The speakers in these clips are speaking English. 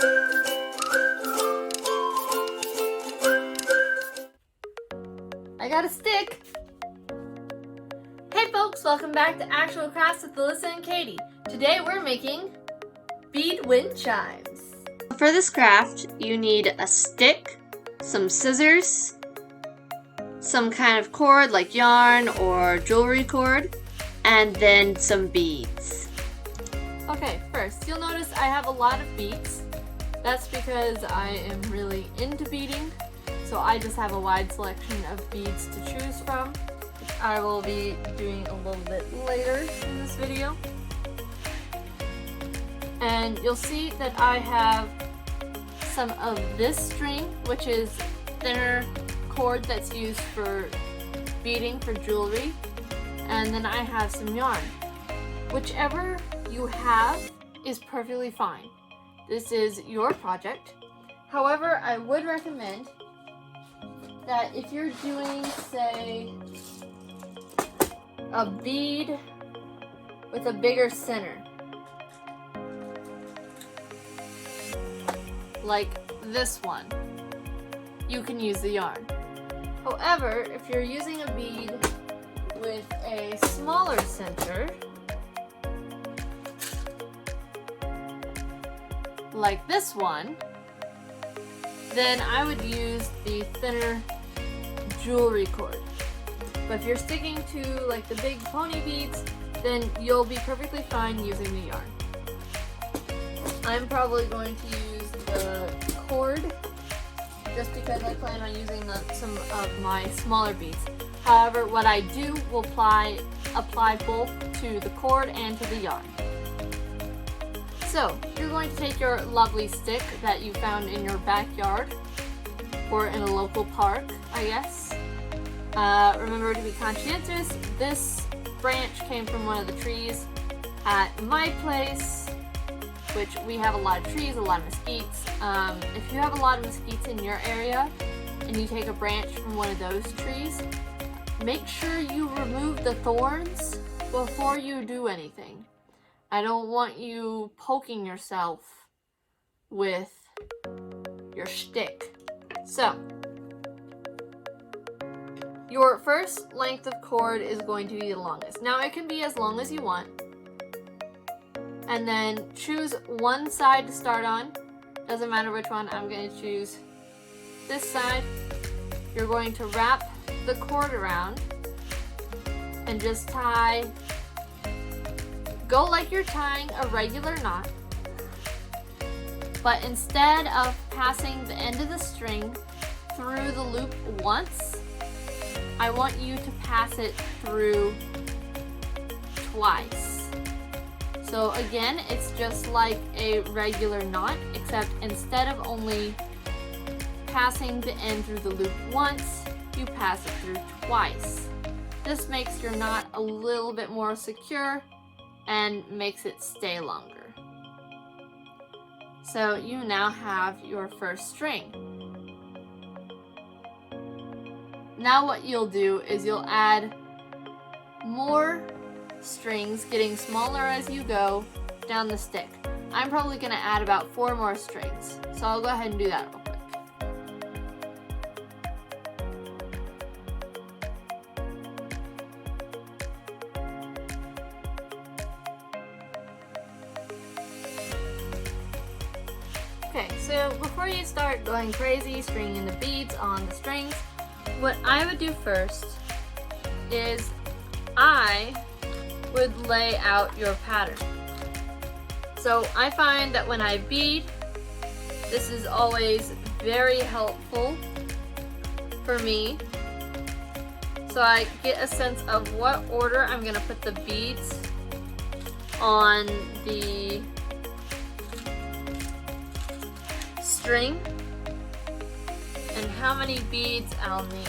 I got a stick! Hey folks, welcome back to Actual Crafts with Alyssa and Katie. Today we're making Bead Wind Chimes. For this craft, you need a stick, some scissors, some kind of cord like yarn or jewelry cord, and then some beads. Okay, first, you'll notice I have a lot of beads. That's because I am really into beading. So I just have a wide selection of beads to choose from, which I will be doing a little bit later in this video. And you'll see that I have some of this string, which is thinner cord that's used for beading for jewelry. And then I have some yarn. Whichever you have is perfectly fine. This is your project. However, I would recommend that if you're doing, say, a bead with a bigger center, like this one, you can use the yarn. However, if you're using a bead with a smaller center, like this one, then I would use the thinner jewelry cord. But if you're sticking to like the big pony beads, then you'll be perfectly fine using the yarn. I'm probably going to use the cord just because I plan on using some of my smaller beads. However, what I do will apply both to the cord and to the yarn. So, you're going to take your lovely stick that you found in your backyard or in a local park, I guess. Remember to be conscientious. This branch came from one of the trees at my place, which we have a lot of trees, a lot of mesquites. If you have a lot of mesquites in your area and you take a branch from one of those trees, make sure you remove the thorns before you do anything. I don't want you poking yourself with your stick. So, your first length of cord is going to be the longest. Now it can be as long as you want. And then choose one side to start on. Doesn't matter which one, I'm going to choose this side. You're going to wrap the cord around and just tie. Go like you're tying a regular knot, but instead of passing the end of the string through the loop once, I want you to pass it through twice. So again, it's just like a regular knot, except instead of only passing the end through the loop once, you pass it through twice. This makes your knot a little bit more secure and makes it stay longer. So you now have your first string. Now what you'll do is you'll add more strings, getting smaller as you go down the stick. I'm probably going to add about 4 more strings, so I'll go ahead and do that real quick. Okay, so before you start going crazy stringing the beads on the strings, what I would do first is I would lay out your pattern. So I find that when I bead, this is always very helpful for me. So I get a sense of what order I'm going to put the beads on the string and how many beads I'll need.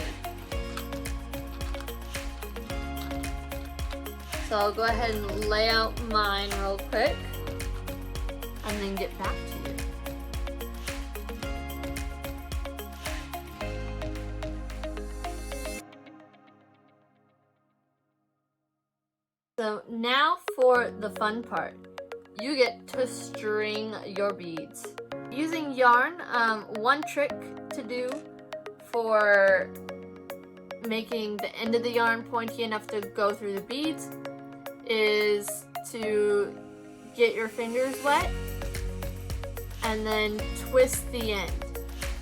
So I'll go ahead and lay out mine real quick and then get back to you. So now for the fun part. You get to string your beads. using yarn, one trick to do for making the end of the yarn pointy enough to go through the beads is to get your fingers wet and then twist the end.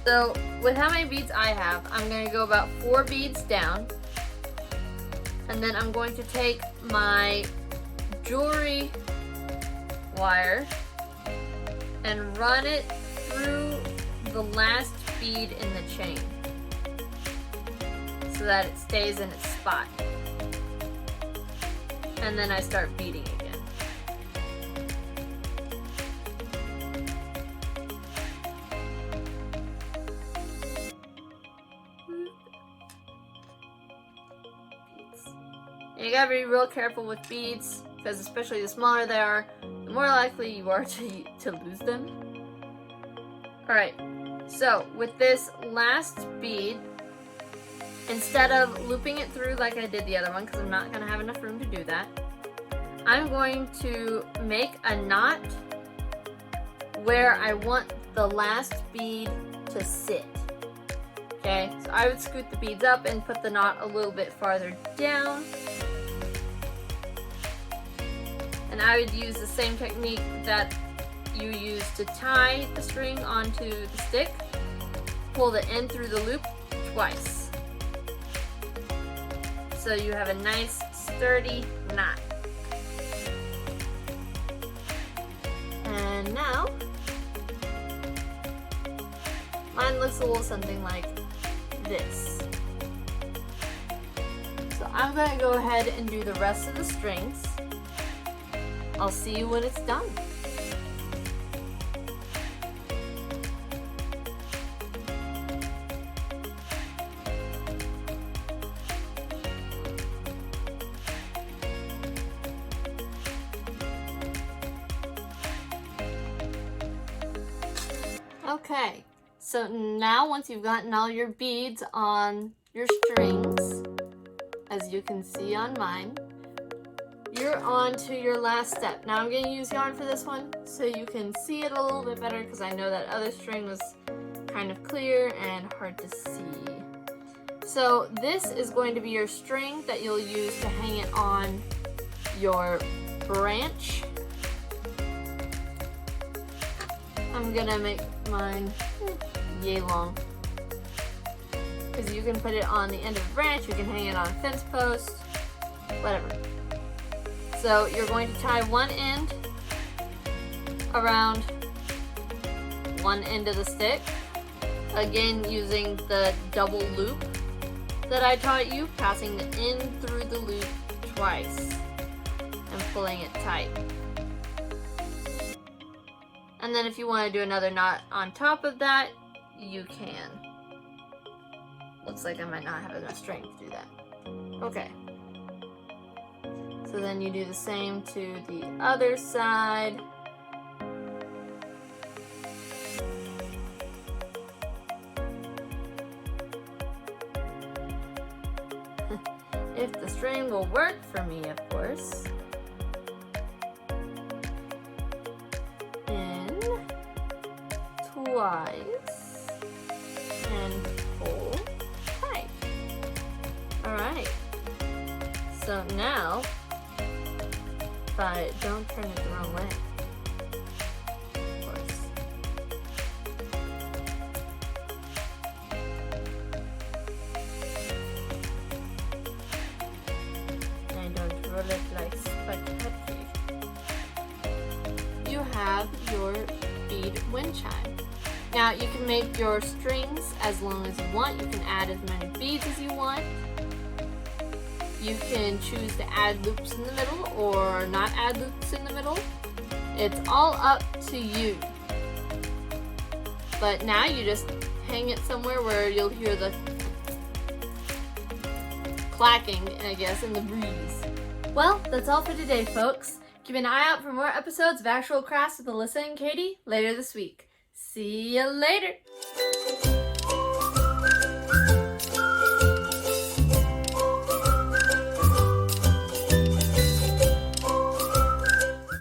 So with how many beads I have, I'm going to go about 4 beads down, and then I'm going to take my jewelry wire and run it through the last bead in the chain so that it stays in its spot. And then I start beading again. And you gotta be real careful with beads, because especially the smaller they are, the more likely you are to lose them. Alright, so with this last bead, instead of looping it through like I did the other one, because I'm not going to have enough room to do that, I'm going to make a knot where I want the last bead to sit. Okay, so I would scoot the beads up and put the knot a little bit farther down. And I would use the same technique that you use to tie the string onto the stick. Pull the end through the loop twice, so you have a nice sturdy knot. And now, mine looks a little something like this. So I'm going to go ahead and do the rest of the strings. I'll see you when it's done. Okay, so now once you've gotten all your beads on your strings, as you can see on mine, you're on to your last step. Now I'm going to use yarn for this one so you can see it a little bit better, because I know that other string was kind of clear and hard to see. So this is going to be your string that you'll use to hang it on your branch. I'm gonna make mine yay long, because you can put it on the end of a branch, you can hang it on a fence post, whatever. So you're going to tie one end around one end of the stick, again using the double loop that I taught you, passing the end through the loop twice and pulling it tight. And then if you want to do another knot on top of that, you can. Looks like I might not have enough string to do that. Okay. So then you do the same to the other side. If the string will work for me, of course. Twice and pull tight. Alright, so now if I don't turn it the wrong way, of course. And don't roll it like spaghetti. You have your bead wind chime. Now you can make your strings as long as you want. You can add as many beads as you want. You can choose to add loops in the middle or not add loops in the middle. It's all up to you. But now you just hang it somewhere where you'll hear the clacking, I guess, in the breeze. Well, that's all for today, folks. Keep an eye out for more episodes of Actual Crafts with Alyssa and Katie later this week. See you later!